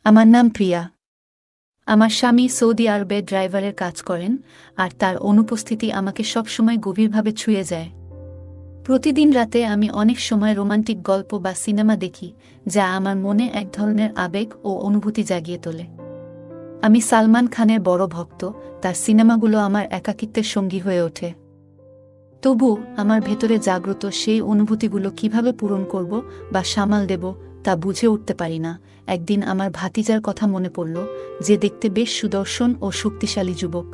আমার নাম প্রিয়া। আমার স্বামী সৌদি আরবে ড্রাইভারের কাজ করেন, আর তার অনুপস্থিতি আমাকে সবসময় গভীরভাবে ছুঁয়ে যায়। প্রতিদিন রাতে আমি অনেক সময় রোমান্টিক গল্প বা সিনেমা দেখি, যা আমার মনে এক ধরনের আবেগ ও অনুভূতি জাগিয়ে তোলে। আমি সালমান খানের বড় ভক্ত, তার সিনেমাগুলো আমার একাকিত্বের সঙ্গী হয়ে ওঠে। তবু আমার ভেতরে জাগ্রত সেই অনুভূতিগুলো কিভাবে পূরণ করব বা সামাল দেব তা বুঝে উঠতে পারি না। একদিন আমার ভাতিজার কথা মনে পড়ল, যে দেখতে বেশ সুদর্শন ও শক্তিশালী যুবক।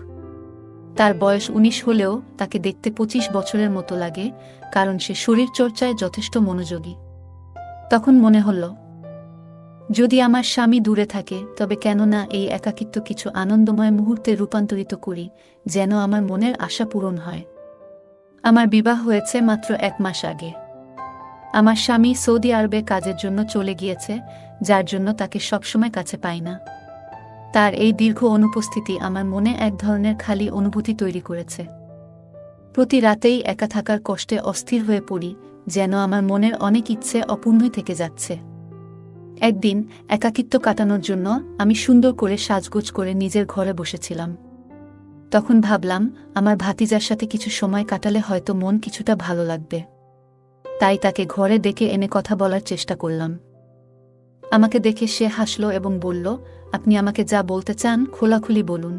তার বয়স ১৯ হলেও তাকে দেখতে ২৫ বছরের মতো লাগে, কারণ সে শরীরচর্চায় যথেষ্ট মনোযোগী। তখন মনে হল, যদি আমার স্বামী দূরে থাকে, তবে কেন না এই একাকিত্ব কিছু আনন্দময় মুহূর্তে রূপান্তরিত করি, যেন আমার মনের আশা পূরণ হয়। আমার বিবাহ হয়েছে মাত্র ১ মাস আগে। আমার স্বামী সৌদি আরবে কাজের জন্য চলে গিয়েছে, যার জন্য তাকে সবসময় কাছে পাই না। তার এই দীর্ঘ অনুপস্থিতি আমার মনে এক ধরনের খালি অনুভূতি তৈরি করেছে। প্রতি রাতেই একা থাকার কষ্টে অস্থির হয়ে পড়ি, যেন আমার মনের অনেক ইচ্ছে অপূর্ণই থেকে যাচ্ছে। একদিন একাকিত্ব কাটানোর জন্য আমি সুন্দর করে সাজগোজ করে নিজের ঘরে বসেছিলাম। তখন ভাবলাম, আমার ভাতিজার সাথে কিছু সময় কাটালে হয়তো মন কিছুটা ভালো লাগবে। তাই তাকে ঘরে ডেকে এনে কথা বলার চেষ্টা করলাম। আমাকে দেখে সে হাসল এবং বলল, আপনি আমাকে যা বলতে চান খোলাখুলি বলুন।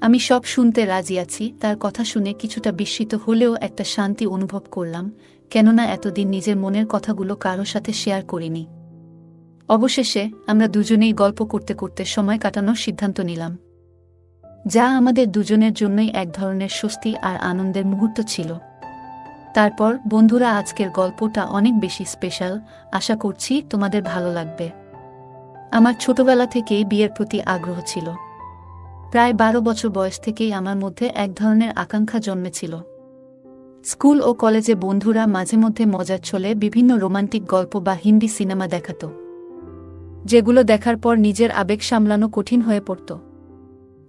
আমি সব শুনতে রাজি আছি। তার কথা শুনে কিছুটা বিস্মিত হলেও একটা শান্তি অনুভব করলাম, কেননা এতদিন নিজের মনের কথাগুলো কারো সাথে শেয়ার করিনি। অবশেষে আমরা দুজনেই গল্প করতে করতে সময় কাটানোর সিদ্ধান্ত নিলাম, যা আমাদের দুজনের জন্যই এক ধরনের স্বস্তি আর আনন্দের মুহূর্ত ছিল। তারপর বন্ধুরা, আজকের গল্পটা অনেক বেশি স্পেশাল। আশা করছি তোমাদের ভালো লাগবে। আমার ছোটবেলা থেকেই বিয়ের প্রতি আগ্রহ ছিল। প্রায় ১২ বছর বয়স থেকেই আমার মধ্যে এক ধরনের আকাঙ্ক্ষা জন্মেছিল। স্কুল ও কলেজে বন্ধুরা মাঝে মধ্যে মজার ছলে বিভিন্ন রোমান্টিক গল্প বা হিন্দি সিনেমা দেখাত, যেগুলো দেখার পর নিজের আবেগ সামলানো কঠিন হয়ে পড়ত।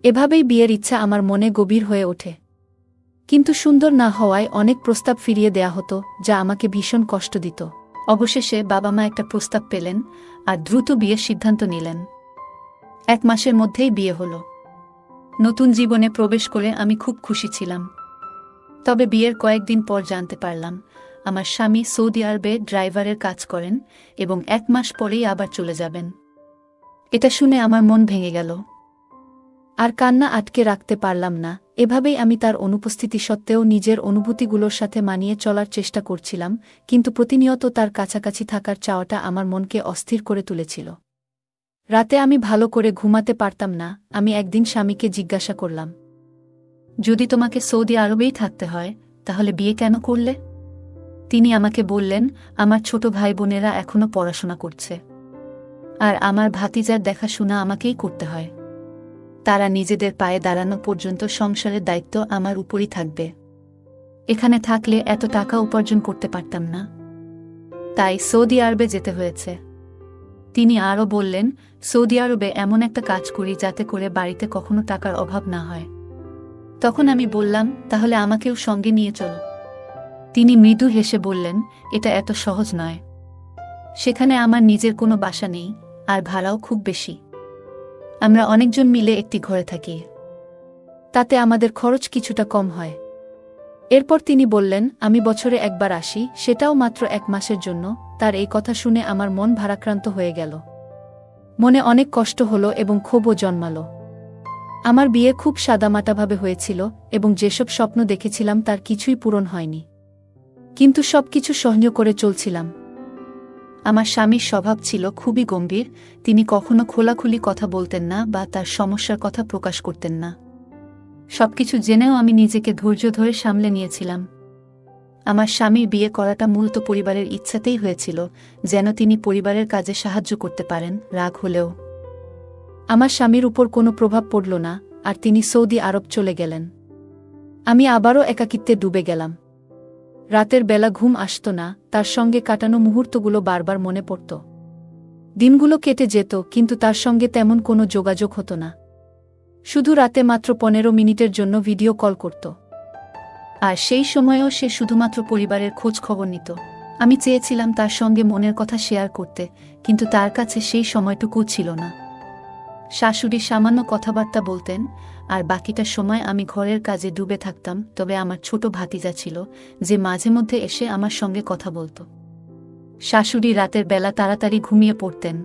এভাবেই বিয়ের ইচ্ছা আমার মনে গভীর হয়ে ওঠে। কিন্তু সুন্দর না হওয়ায় অনেক প্রস্তাব ফিরিয়ে দেয়া হতো, যা আমাকে ভীষণ কষ্ট দিত। অবশেষে বাবা মা একটা প্রস্তাব পেলেন আর দ্রুত বিয়ের সিদ্ধান্ত নিলেন। ১ মাসের মধ্যেই বিয়ে হলো। নতুন জীবনে প্রবেশ করে আমি খুব খুশি ছিলাম। তবে বিয়ের কয়েকদিন পর জানতে পারলাম, আমার স্বামী সৌদি আরবে ড্রাইভারের কাজ করেন এবং ১ মাস পরেই আবার চলে যাবেন। এটা শুনে আমার মন ভেঙে গেল। আর কান্না আটকে রাখতে পারলাম না। এভাবেই আমি তার অনুপস্থিতি সত্ত্বেও নিজের অনুভূতিগুলোর সাথে মানিয়ে চলার চেষ্টা করছিলাম, কিন্তু প্রতিনিয়ত তার কাছাকাছি থাকার চাওয়াটা আমার মনকে অস্থির করে তুলেছিল। রাতে আমি ভালো করে ঘুমাতে পারতাম না। আমি একদিন স্বামীকে জিজ্ঞাসা করলাম, যদি তোমাকে সৌদি আরবেই থাকতে হয়, তাহলে বিয়ে কেন করলে? তিনি আমাকে বললেন, আমার ছোট ভাই বোনেরা এখনো পড়াশোনা করছে, আর আমার ভাতিজার দেখাশোনা আমাকেই করতে হয়। তারা নিজেদের পায়ে দাঁড়ানো পর্যন্ত সংসারের দায়িত্ব আমার উপরই থাকবে। এখানে থাকলে এত টাকা উপার্জন করতে পারতাম না, তাই সৌদি আরবে যেতে হয়েছে। তিনি আরও বললেন, সৌদি আরবে এমন একটা কাজ করি যাতে করে বাড়িতে কখনো টাকার অভাব না হয়। তখন আমি বললাম, তাহলে আমাকেও সঙ্গে নিয়ে চলো। তিনি মৃদু হেসে বললেন, এটা এত সহজ নয়। সেখানে আমার নিজের কোনো বাসা নেই, আর ভাড়াও খুব বেশি। আমরা অনেকজন মিলে একটি ঘরে থাকি, তাতে আমাদের খরচ কিছুটা কম হয়। এরপর তিনি বললেন, আমি বছরে একবার আসি, সেটাও মাত্র ১ মাসের জন্য। তার এই কথা শুনে আমার মন ভারাক্রান্ত হয়ে গেল। মনে অনেক কষ্ট হলো এবং ক্ষোভও জন্মালো। আমার বিয়ে খুব সাদামাটাভাবে হয়েছিল এবং যেসব স্বপ্ন দেখেছিলাম তার কিছুই পূরণ হয়নি, কিন্তু সবকিছু সহ্য করে চলছিলাম। আমার স্বামীর স্বভাব ছিল খুবই গম্ভীর। তিনি কখনো খোলাখুলি কথা বলতেন না বা তার সমস্যার কথা প্রকাশ করতেন না। সবকিছু জেনেও আমি নিজেকে ধৈর্য ধরে সামলে নিয়েছিলাম। আমার স্বামীর বিয়ে করাটা মূলত পরিবারের ইচ্ছাতেই হয়েছিল, যেন তিনি পরিবারের কাজে সাহায্য করতে পারেন, রাগ হলেও। আমার স্বামীর উপর কোনো প্রভাব পড়ল না, আর তিনি সৌদি আরব চলে গেলেন। আমি আবারও একাকিত্বে ডুবে গেলাম। রাতের বেলা ঘুম আসত না, তার সঙ্গে কাটানো মুহূর্তগুলো বারবার মনে পড়ত। দিনগুলো কেটে যেত, কিন্তু তার সঙ্গে তেমন কোনো যোগাযোগ হতো না। শুধু রাতে মাত্র ১৫ মিনিটের জন্য ভিডিও কল করত, আর সেই সময়েও সে শুধুমাত্র পরিবারের খোঁজ খবর নিত। আমি চেয়েছিলাম তার সঙ্গে মনের কথা শেয়ার করতে, কিন্তু তার কাছে সেই সময়টুকু ছিল না। শাশুড়ি সামান্য কথাবার্তা বলতেন, আর বাকিটা সময় আমি ঘরের কাজে ডুবে থাকতাম। তবে আমার ছোট ভাতিজা ছিল, যে মাঝে মধ্যে এসে আমার সঙ্গে কথা বলত। শাশুড়ি রাতের বেলা তাড়াতাড়ি ঘুমিয়ে পড়তেন,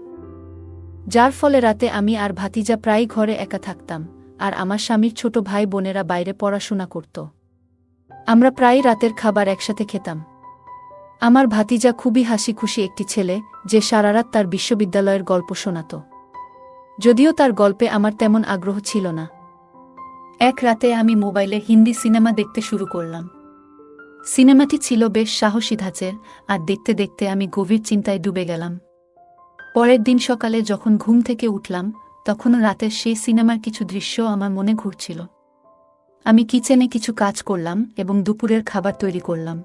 যার ফলে রাতে আমি আর ভাতিজা প্রায় ঘরে একা থাকতাম, আর আমার স্বামীর ছোট ভাই বোনেরা বাইরে পড়াশোনা করত। আমরা প্রায় রাতের খাবার একসাথে খেতাম। আমার ভাতিজা খুবই হাসি খুশি একটি ছেলে, যে সারারাত তার বিশ্ববিদ্যালয়ের গল্প শোনাত, যদিও তার গল্পে আমার তেমন আগ্রহ ছিল না। এক রাতে আমি মোবাইলে হিন্দি সিনেমা দেখতে শুরু করলাম। সিনেমাটি ছিল বেশ সাহসী ধাঁচের, আর দেখতে দেখতে আমি গভীর চিন্তায় ডুবে গেলাম। পরের দিন সকালে যখন ঘুম থেকে উঠলাম, তখনও রাতের সেই সিনেমার কিছু দৃশ্য আমার মনে ঘুরছিল। আমি কিচেনে কিছু কাজ করলাম এবং দুপুরের খাবার তৈরি করলাম।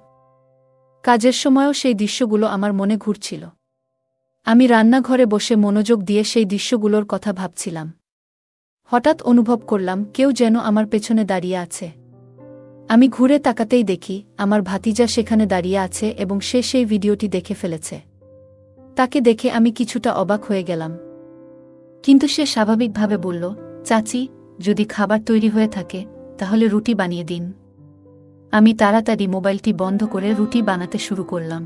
কাজের সময়ও সেই দৃশ্যগুলো আমার মনে ঘুরছিল। আমি রান্নাঘরে বসে মনোযোগ দিয়ে সেই দৃশ্যগুলোর কথা ভাবছিলাম। হঠাৎ অনুভব করলাম কেউ যেন আমার পেছনে দাঁড়িয়ে আছে। আমি ঘুরে তাকাতেই দেখি আমার ভাতিজা সেখানে দাঁড়িয়ে আছে এবং সে সেই ভিডিওটি দেখে ফেলেছে। তাকে দেখে আমি কিছুটা অবাক হয়ে গেলাম, কিন্তু সে স্বাভাবিকভাবে বলল, চাচি, যদি খাবার তৈরি হয়ে থাকে তাহলে রুটি বানিয়ে দিন। আমি তাড়াতাড়ি মোবাইলটি বন্ধ করে রুটি বানাতে শুরু করলাম।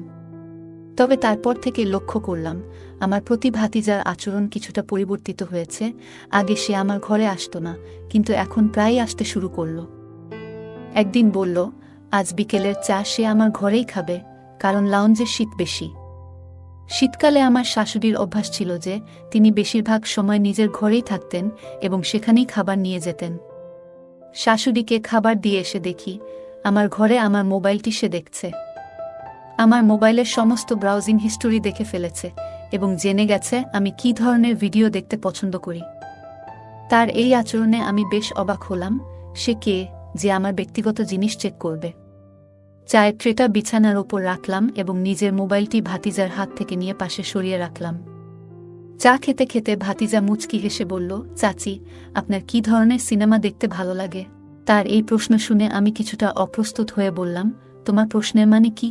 তবে তারপর থেকে লক্ষ্য করলাম আমার প্রতি ভাতিজার আচরণ কিছুটা পরিবর্তিত হয়েছে। আগে সে আমার ঘরে আসতো না, কিন্তু এখন প্রায় আসতে শুরু করল। একদিন বলল, আজ বিকেলের চা সে আমার ঘরেই খাবে, কারণ লাউঞ্জে শীত বেশি। শীতকালে আমার শাশুড়ির অভ্যাস ছিল যে তিনি বেশিরভাগ সময় নিজের ঘরেই থাকতেন এবং সেখানেই খাবার নিয়ে যেতেন। শাশুড়িকে খাবার দিয়ে এসে দেখি আমার ঘরে আমার মোবাইলটি সে দেখছে। আমার মোবাইলের সমস্ত ব্রাউজিং হিস্টোরি দেখে ফেলেছে এবং জেনে গেছে আমি কী ধরনের ভিডিও দেখতে পছন্দ করি। তার এই আচরণে আমি বেশ অবাক হলাম। সে কে যে আমার ব্যক্তিগত জিনিস চেক করবে? চায়ের ট্রেটা বিছানার ওপর রাখলাম এবং নিজের মোবাইলটি ভাতিজার হাত থেকে নিয়ে পাশে সরিয়ে রাখলাম। চা খেতে খেতে ভাতিজা মুচকি হেসে বলল, চাচি, আপনার কী ধরনের সিনেমা দেখতে ভালো লাগে? তার এই প্রশ্ন শুনে আমি কিছুটা অপ্রস্তুত হয়ে বললাম, তোমার প্রশ্নের মানে কি?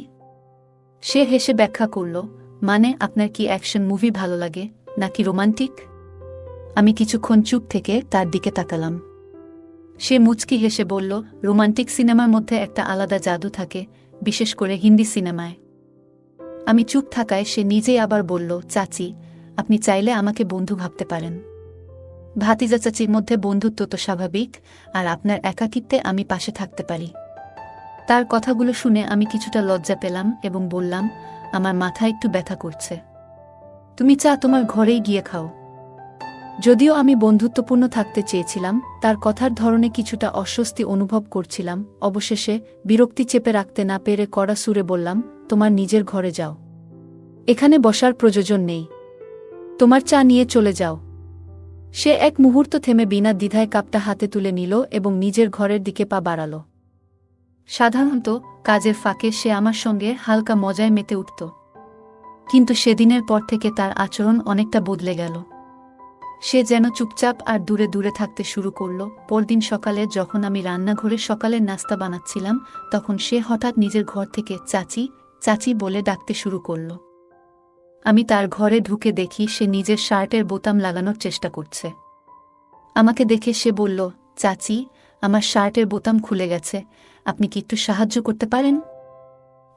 সে হেসে ব্যাখ্যা করল, মানে আপনার কি অ্যাকশন মুভি ভালো লাগে নাকি রোমান্টিক? আমি কিছুক্ষণ চুপ থেকে তার দিকে তাকালাম। সে মুচকি হেসে বলল, রোমান্টিক সিনেমার মধ্যে একটা আলাদা জাদু থাকে, বিশেষ করে হিন্দি সিনেমায়। আমি চুপ থাকায় সে নিজেই আবার বলল, চাচি, আপনি চাইলে আমাকে বন্ধু ভাবতে পারেন। ভাতিজা চাচির মধ্যে বন্ধুত্ব তো স্বাভাবিক, আর আপনার একাকিত্বে আমি পাশে থাকতে পারি। তার কথাগুলো শুনে আমি কিছুটা লজ্জা পেলাম এবং বললাম, আমার মাথা একটু ব্যথা করছে। তুমি চা তোমার ঘরেই গিয়ে খাও। যদিও আমি বন্ধুত্বপূর্ণ থাকতে চেয়েছিলাম, তার কথার ধরনে কিছুটা অস্বস্তি অনুভব করছিলাম। অবশেষে বিরক্তি চেপে রাখতে না পেরে কড়া সুরে বললাম, তোমার নিজের ঘরে যাও। এখানে বসার প্রয়োজন নেই। তোমার চা নিয়ে চলে যাও। সে এক মুহূর্ত থেমে বিনা দ্বিধায় কাপটা হাতে তুলে নিল এবং নিজের ঘরের দিকে পা বাড়াল। সাধারণত কাজের ফাঁকে সে আমার সঙ্গে হালকা মজায় মেতে উঠত, কিন্তু সেদিনের পর থেকে তার আচরণ অনেকটা বদলে গেল। সে যেন চুপচাপ আর দূরে দূরে থাকতে শুরু করল। পরদিন সকালে যখন আমি রান্নাঘরে সকালের নাস্তা বানাচ্ছিলাম, তখন সে হঠাৎ নিজের ঘর থেকে চাচি, চাচি বলে ডাকতে শুরু করল। আমি তার ঘরে ঢুকে দেখি সে নিজের শার্টের বোতাম লাগানোর চেষ্টা করছে। আমাকে দেখে সে বলল, চাচি, আমার শার্টের বোতাম খুলে গেছে, আপনি কি একটু সাহায্য করতে পারেন?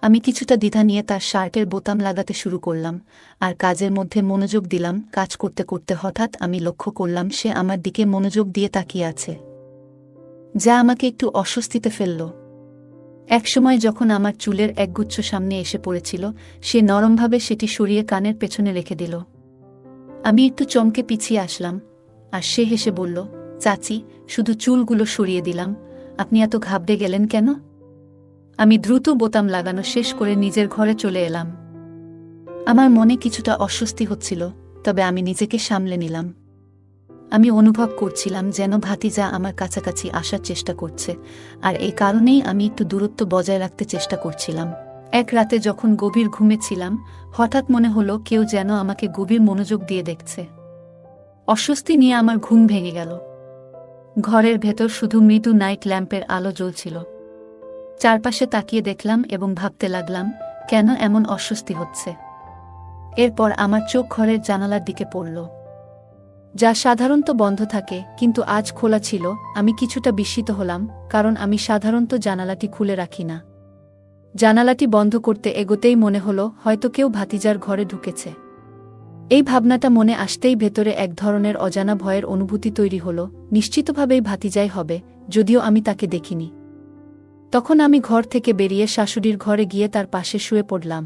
আমি কিছুটা দ্বিধা নিয়ে তার শার্টের বোতাম লাগাতে শুরু করলাম, আর কাজের মধ্যে মনোযোগ দিলাম। কাজ করতে করতে হঠাৎ আমি লক্ষ্য করলাম সে আমার দিকে মনোযোগ দিয়ে তাকিয়ে আছে, যা আমাকে একটু অস্বস্তিতে ফেলল। একসময় যখন আমার চুলের একগুচ্ছ সামনে এসে পড়েছিল, সে নরমভাবে সেটি সরিয়ে কানের পেছনে রেখে দিল। আমি একটু চমকে পিছিয়ে আসলাম, আর সে হেসে বলল, চাচি, শুধু চুলগুলো সরিয়ে দিলাম, আপনি এত ঘাবড়ে গেলেন কেন? আমি দ্রুত বোতাম লাগানো শেষ করে নিজের ঘরে চলে এলাম। আমার মনে কিছুটা অস্বস্তি হচ্ছিল, তবে আমি নিজেকে সামলে নিলাম। আমি অনুভব করছিলাম যেন ভাতিজা আমার কাছাকাছি আসার চেষ্টা করছে, আর এই কারণেই আমি একটু দূরত্ব বজায় রাখতে চেষ্টা করছিলাম। এক রাতে যখন গভীর ঘুমেছিলাম, হঠাৎ মনে হলো কেউ যেন আমাকে গভীর মনোযোগ দিয়ে দেখছে। অস্বস্তি নিয়ে আমার ঘুম ভেঙে গেল। ঘরের ভেতর শুধু মৃদু নাইট ল্যাম্পের আলো জ্বলছিল। চারপাশে তাকিয়ে দেখলাম এবং ভাবতে লাগলাম, কেন এমন অস্বস্তি হচ্ছে? এরপর আমার চোখ ঘরের জানালার দিকে পড়ল, যা সাধারণত বন্ধ থাকে, কিন্তু আজ খোলা ছিল। আমি কিছুটা বিস্মিত হলাম, কারণ আমি সাধারণত জানালাটি খুলে রাখি না। জানালাটি বন্ধ করতে এগোতেই মনে হলো হয়তো কেউ ভাতিজার ঘরে ঢুকেছে। এই ভাবনাটা মনে আসতেই ভেতরে এক ধরনের অজানা ভয়ের অনুভূতি তৈরি হলো। নিশ্চিতভাবেই ভাতিজাই হবে, যদিও আমি তাকে দেখিনি। তখন আমি ঘর থেকে বেরিয়ে শাশুড়ির ঘরে গিয়ে তার পাশে শুয়ে পড়লাম।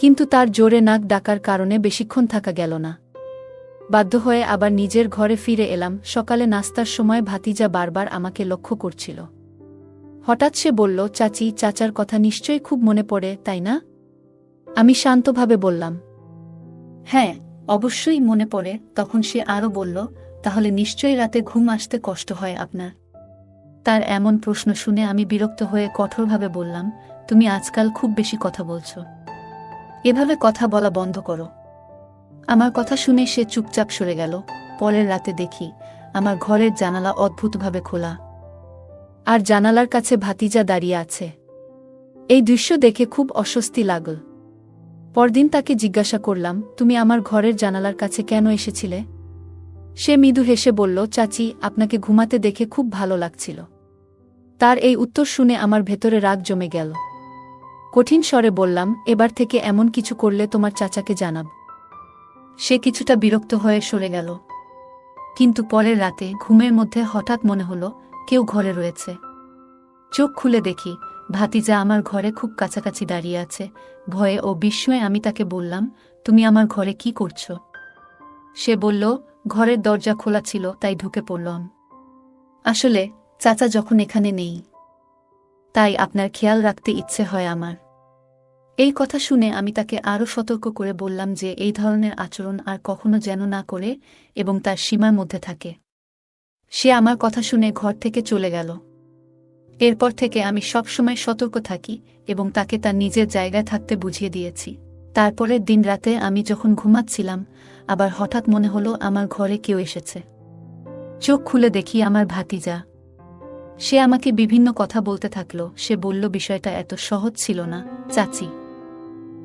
কিন্তু তার জোরে নাক ডাকার কারণে বেশিক্ষণ থাকা গেল না। বাধ্য হয়ে আবার নিজের ঘরে ফিরে এলাম। সকালে নাস্তার সময় ভাতিজা বারবার আমাকে লক্ষ্য করছিল। হঠাৎ সে বলল, চাচি, চাচার কথা নিশ্চয়ই খুব মনে পড়ে, তাই না? আমি শান্তভাবে বললাম, হ্যাঁ, অবশ্যই মনে পড়ে। তখন সে আরও বলল, তাহলে নিশ্চয়ই রাতে ঘুম আসতে কষ্ট হয় আপনার। তার এমন প্রশ্ন শুনে আমি বিরক্ত হয়ে কঠোরভাবে বললাম, তুমি আজকাল খুব বেশি কথা বলছো। এভাবে কথা বলা বন্ধ করো। আমার কথা শুনে সে চুপচাপ সরে গেল। পরের রাতে দেখি আমার ঘরের জানালা অদ্ভুতভাবে খোলা, আর জানালার কাছে ভাতিজা দাঁড়িয়ে আছে। এই দৃশ্য দেখে খুব অস্বস্তি লাগল। পরদিন তাকে জিজ্ঞাসা করলাম, তুমি আমার ঘরের জানালার কাছে কেন এসেছিলে? সে মৃদু হেসে বলল, চাচি, আপনাকে ঘুমাতে দেখে খুব ভালো লাগছিল। তার এই উত্তর শুনে আমার ভেতরে রাগ জমে গেল। কঠিন স্বরে বললাম, এবার থেকে এমন কিছু করলে তোমার চাচাকে জানাব। সে কিছুটা বিরক্ত হয়ে সরে গেল। কিন্তু পরের রাতে ঘুমের মধ্যে হঠাৎ মনে হলো কেউ ঘরে রয়েছে। চোখ খুলে দেখি ভাতিজা আমার ঘরে খুব কাছাকাছি দাঁড়িয়ে আছে। ভয়ে ও বিস্ময়ে আমি তাকে বললাম, তুমি আমার ঘরে কি করছো? সে বলল, ঘরের দরজা খোলা ছিল, তাই ঢুকে পড়লাম। আসলে চাচা যখন এখানে নেই, তাই আপনার খেয়াল রাখতে ইচ্ছে হয় আমার। এই কথা শুনে আমি তাকে আরও সতর্ক করে বললাম যে এই ধরনের আচরণ আর কখনো যেন না করে এবং তার সীমার মধ্যে থাকে। সে আমার কথা শুনে ঘর থেকে চলে গেল। এরপর থেকে আমি সবসময় সতর্ক থাকি এবং তাকে তার নিজের জায়গায় থাকতে বুঝিয়ে দিয়েছি। তারপরের দিন রাতে আমি যখন ঘুমাচ্ছিলাম, আবার হঠাৎ মনে হলো আমার ঘরে কেউ এসেছে। চোখ খুলে দেখি আমার ভাতিজা। সে আমাকে বিভিন্ন কথা বলতে থাকল। সে বলল, বিষয়টা এত সহজ ছিল না চাচি।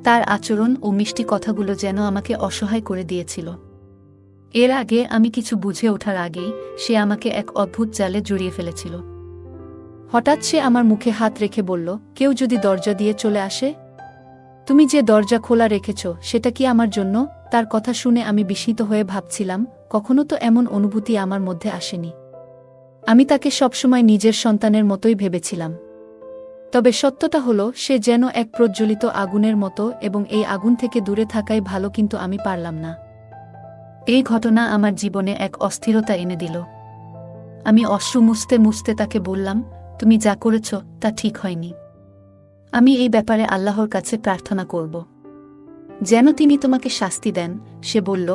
তার আচরণ ও মিষ্টি কথাগুলো যেন আমাকে অসহায় করে দিয়েছিল। এর আগে আমি কিছু বুঝে ওঠার আগেই সে আমাকে এক অদ্ভুত জালে জড়িয়ে ফেলেছিল। হঠাৎ সে আমার মুখে হাত রেখে বলল, কেউ যদি দরজা দিয়ে চলে আসে? তুমি যে দরজা খোলা রেখেছ সেটা কি আমার জন্য? তার কথা শুনে আমি বিস্মিত হয়ে ভাবছিলাম, কখনো তো এমন অনুভূতি আমার মধ্যে আসেনি। আমি তাকে সবসময় নিজের সন্তানের মতোই ভেবেছিলাম। তবে সত্যটা হলো, সে যেন এক প্রজ্বলিত আগুনের মতো, এবং এই আগুন থেকে দূরে থাকাই ভালো, কিন্তু আমি পারলাম না। এই ঘটনা আমার জীবনে এক অস্থিরতা এনে দিল। আমি অশ্রু মুছতে মুছতে তাকে বললাম, তুমি যা করেছ তা ঠিক হয়নি। আমি এই ব্যাপারে আল্লাহর কাছে প্রার্থনা করব যেন তিনি তোমাকে শাস্তি দেন। সে বলল,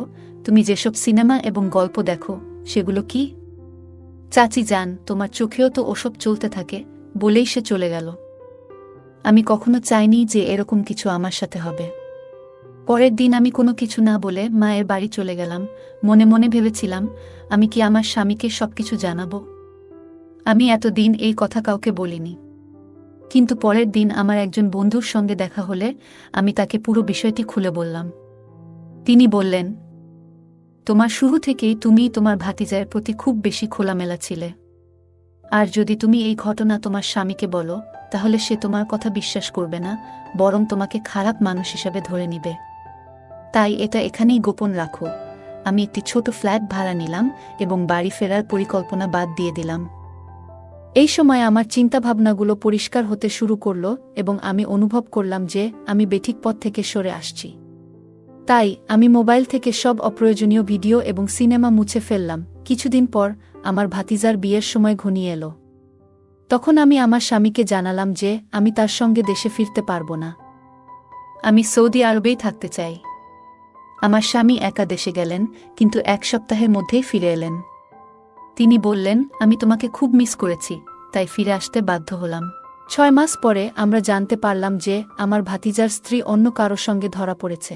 তুমি যেসব সিনেমা এবং গল্প দেখো সেগুলো কি? চাচি যান, তোমার চোখেও তো ওসব চলতে থাকে, বলেই সে চলে গেল। আমি কখনো চাইনি যে এরকম কিছু আমার সাথে হবে। পরের দিন আমি কোনো কিছু না বলে মায়ের বাড়ি চলে গেলাম। মনে মনে ভেবেছিলাম, আমি কি আমার স্বামীকে সবকিছু জানাবো? আমি এতদিন এই কথা কাউকে বলিনি। কিন্তু পরের দিন আমার একজন বন্ধুর সঙ্গে দেখা হলে আমি তাকে পুরো বিষয়টি খুলে বললাম। তিনি বললেন, তোমার শুরু থেকেই তুমি তোমার ভাতিজার প্রতি খুব বেশি খোলামেলা ছিলে। আর যদি তুমি এই ঘটনা তোমার স্বামীকে বলো, তাহলে সে তোমার কথা বিশ্বাস করবে না, বরং তোমাকে খারাপ মানুষ হিসাবে ধরে নিবে। তাই এটা এখানেই গোপন রাখো। আমি একটি ছোট ফ্ল্যাট ভাড়া নিলাম এবং বাড়ি ফেরার পরিকল্পনা বাদ দিয়ে দিলাম। এই সময় আমার চিন্তাভাবনাগুলো পরিষ্কার হতে শুরু করল এবং আমি অনুভব করলাম যে আমি বেঠিক পথ থেকে সরে আসছি। তাই আমি মোবাইল থেকে সব অপ্রয়োজনীয় ভিডিও এবং সিনেমা মুছে ফেললাম। কিছুদিন পর আমার ভাতিজার বিয়ের সময় ঘনিয়ে এলো। তখন আমি আমার স্বামীকে জানালাম যে আমি তার সঙ্গে দেশে ফিরতে পারব না। আমি সৌদি আরবেই থাকতে চাই। আমার স্বামী একা দেশে গেলেন, কিন্তু 1 সপ্তাহের মধ্যেই ফিরে এলেন। তিনি বললেন, আমি তোমাকে খুব মিস করেছি, তাই ফিরে আসতে বাধ্য হলাম। 6 মাস পরে আমরা জানতে পারলাম যে আমার ভাতিজার স্ত্রী অন্য কারো সঙ্গে ধরা পড়েছে।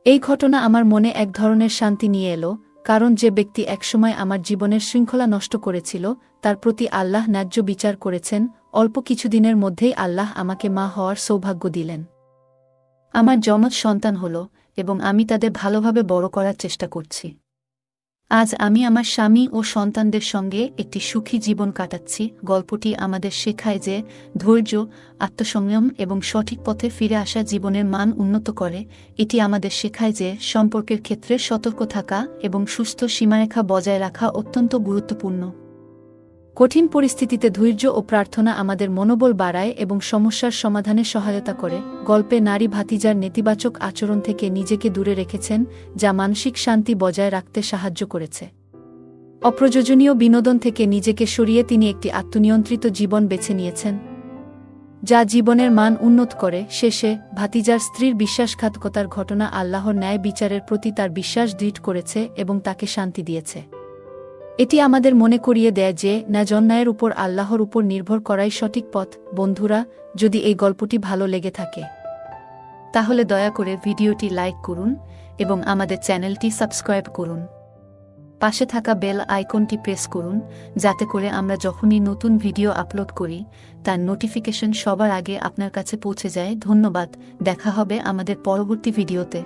এই ঘটনা আমার মনে এক ধরনের শান্তি নিয়ে এলো, কারণ যে ব্যক্তি একসময় আমার জীবনের শৃঙ্খলা নষ্ট করেছিল, তার প্রতি আল্লাহ ন্যায্য বিচার করেছেন। অল্প কিছুদিনের মধ্যেই আল্লাহ আমাকে মা হওয়ার সৌভাগ্য দিলেন। আমার যমজ সন্তান হল এবং আমি তাদের ভালোভাবে বড় করার চেষ্টা করছি। আজ আমি আমার স্বামী ও সন্তানদের সঙ্গে একটি সুখী জীবন কাটাচ্ছি। গল্পটি আমাদের শেখায় যে ধৈর্য, আত্মসংযম এবং সঠিক পথে ফিরে আসা জীবনের মান উন্নত করে। এটি আমাদের শেখায় যে সম্পর্কের ক্ষেত্রে সতর্ক থাকা এবং সুস্থ সীমারেখা বজায় রাখা অত্যন্ত গুরুত্বপূর্ণ। কঠিন পরিস্থিতিতে ধৈর্য ও প্রার্থনা আমাদের মনোবল বাড়ায় এবং সমস্যার সমাধানে সহায়তা করে। গল্পে নারী ভাতিজার নেতিবাচক আচরণ থেকে নিজেকে দূরে রেখেছেন, যা মানসিক শান্তি বজায় রাখতে সাহায্য করেছে। অপ্রয়োজনীয় বিনোদন থেকে নিজেকে সরিয়ে তিনি একটি আত্মনিয়ন্ত্রিত জীবন বেছে নিয়েছেন, যা জীবনের মান উন্নত করে। শেষে ভাতিজার স্ত্রীর বিশ্বাসঘাতকতার ঘটনা আল্লাহর ন্যায় বিচারের প্রতি তার বিশ্বাস দৃঢ় করেছে এবং তাকে শান্তি দিয়েছে। এটি আমাদের মনে করিয়ে দেয় যে ন্যায় উপর আল্লাহর উপর নির্ভর করাই সঠিক পথ। বন্ধুরা, যদি এই গল্পটি ভালো লেগে থাকে তাহলে দয়া করে ভিডিওটি লাইক করুন এবং আমাদের চ্যানেলটি সাবস্ক্রাইব করুন। পাশে থাকা বেল আইকনটি প্রেস করুন, যাতে করে আমরা যখনই নতুন ভিডিও আপলোড করি তার নোটিফিকেশন সবার আগে আপনার কাছে পৌঁছে যায়। ধন্যবাদ। দেখা হবে আমাদের পরবর্তী ভিডিওতে।